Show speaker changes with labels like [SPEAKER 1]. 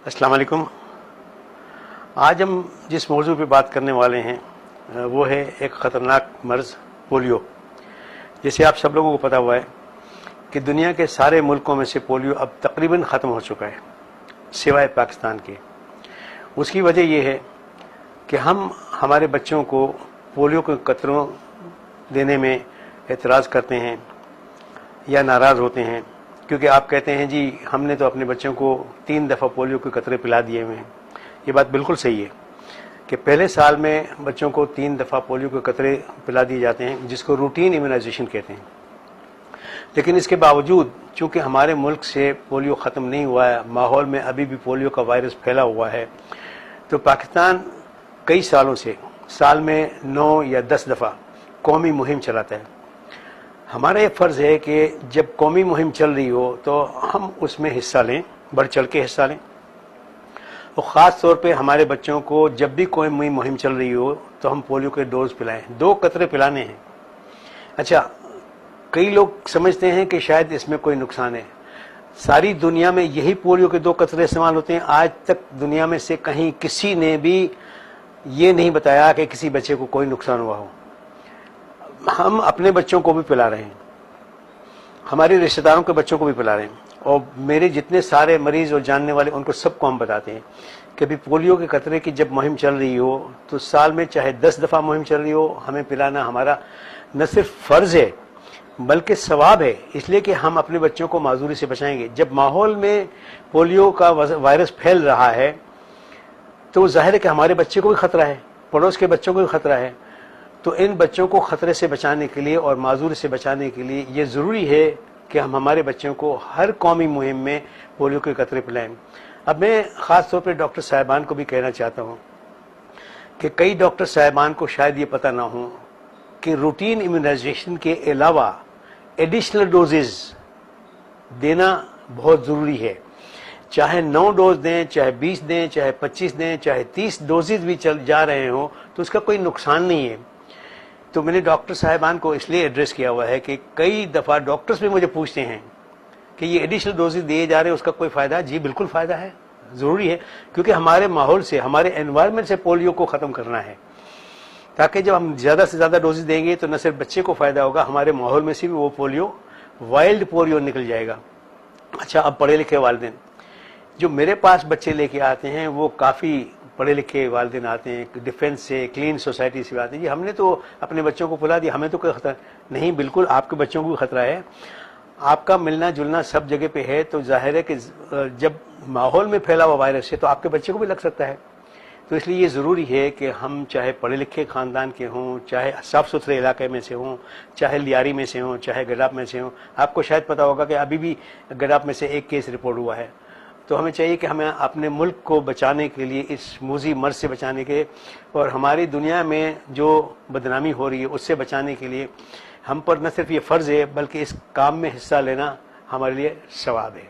[SPEAKER 1] अस्सलाम वालेकुम। आज हम जिस मौजू पे बात करने वाले हैं वो है एक ख़तरनाक मर्ज़ पोलियो। जैसे आप सब लोगों को पता हुआ है कि दुनिया के सारे मुल्कों में से पोलियो अब तकरीबन ख़त्म हो चुका है सिवाय पाकिस्तान के। उसकी वजह यह है कि हम हमारे बच्चों को पोलियो के कतरों देने में एतराज़ करते हैं या नाराज़ होते हैं, क्योंकि आप कहते हैं जी हमने तो अपने बच्चों को 3 दफ़ा पोलियो के कतरे पिला दिए हुए हैं। ये बात बिल्कुल सही है कि पहले साल में बच्चों को 3 दफ़ा पोलियो के कतरे पिला दिए जाते हैं, जिसको रूटीन इम्यूनाइजेशन कहते हैं। लेकिन इसके बावजूद चूँकि हमारे मुल्क से पोलियो ख़त्म नहीं हुआ है, माहौल में अभी भी पोलियो का वायरस फैला हुआ है, तो पाकिस्तान कई सालों से साल में 9 या 10 दफ़ा कौमी मुहिम चलाता है। हमारा ये फ़र्ज़ है कि जब कौमी मुहिम चल रही हो तो हम उसमें हिस्सा लें, बढ़ चढ़ के हिस्सा लें, और ख़ास तौर पे हमारे बच्चों को जब भी कोई मुहिम चल रही हो तो हम पोलियो के डोज पिलाएं। 2 कतरे पिलाने हैं। अच्छा, कई लोग समझते हैं कि शायद इसमें कोई नुकसान है। सारी दुनिया में यही पोलियो के 2 कतरे इस्तेमाल होते हैं। आज तक दुनिया में से कहीं किसी ने भी ये नहीं बताया कि किसी बच्चे को कोई नुकसान हुआ हो। हम अपने बच्चों को भी पिला रहे हैं, हमारे रिश्तेदारों के बच्चों को भी पिला रहे हैं, और मेरे जितने सारे मरीज और जानने वाले उनको सबको हम बताते हैं कि अभी पोलियो के कतरे की जब मुहिम चल रही हो तो साल में चाहे 10 दफ़ा मुहिम चल रही हो, हमें पिलाना हमारा न सिर्फ फ़र्ज़ है बल्कि सवाब है, इसलिए कि हम अपने बच्चों को माजूरी से बचाएंगे। जब माहौल में पोलियो का वायरस फैल रहा है तो जाहिर है कि हमारे बच्चे को भी ख़तरा है, पड़ोस के बच्चों को भी ख़तरा है। तो इन बच्चों को ख़तरे से बचाने के लिए और माजूरी से बचाने के लिए ये ज़रूरी है कि हम हमारे बच्चों को हर कौमी मुहिम में पोलियो के कतरे पिलाएं। अब मैं ख़ास तौर पे डॉक्टर साहिबान को भी कहना चाहता हूँ कि कई डॉक्टर साहिबान को शायद ये पता ना हो कि रूटीन इम्यूनाइजेशन के अलावा एडिशनल डोजेज देना बहुत ज़रूरी है। चाहे 9 डोज दें, चाहे 20 दें, चाहे 25 दें, चाहे 30 डोजेज भी चल जा रहे हों तो उसका कोई नुकसान नहीं है। तो मैंने डॉक्टर साहिबान को इसलिए एड्रेस किया हुआ है कि कई दफ़ा डॉक्टर्स भी मुझे पूछते हैं कि ये एडिशनल डोजेज दिए जा रहे हैं, उसका कोई फ़ायदा है? जी बिल्कुल फ़ायदा है, ज़रूरी है, क्योंकि हमारे माहौल से, हमारे एनवायरनमेंट से पोलियो को ख़त्म करना है, ताकि जब हम ज़्यादा से ज़्यादा डोजेज देंगे तो न सिर्फ बच्चे को फ़ायदा होगा, हमारे माहौल में से भी वो पोलियो, वाइल्ड पोलियो निकल जाएगा। अच्छा, अब पढ़े लिखे वालिदैन जो मेरे पास बच्चे लेके आते हैं वो काफ़ी पढ़े लिखे वालिदैन आते हैं, डिफेंस से, क्लीन सोसाइटी से आते हैं। जी हमने तो अपने बच्चों को पिला दिया, हमें तो कोई खतरा नहीं। बिल्कुल आपके बच्चों को भी खतरा है, आपका मिलना जुलना सब जगह पे है, तो जाहिर है कि जब माहौल में फैला हुआ वायरस है तो आपके बच्चे को भी लग सकता है। तो इसलिए ये ज़रूरी है कि हम चाहे पढ़े लिखे ख़ानदान के हों, चाहे साफ़ सुथरे इलाके में से हों, चाहे लियारी में से हों, चाहे गडाप में से हों। आपको शायद पता होगा कि अभी भी गडाप में से एक केस रिपोर्ट हुआ है। तो हमें चाहिए कि हमें अपने मुल्क को बचाने के लिए, इस मूजी मर्ज से बचाने के, और हमारी दुनिया में जो बदनामी हो रही है उससे बचाने के लिए हम पर न सिर्फ ये फ़र्ज़ है बल्कि इस काम में हिस्सा लेना हमारे लिए सवाब है।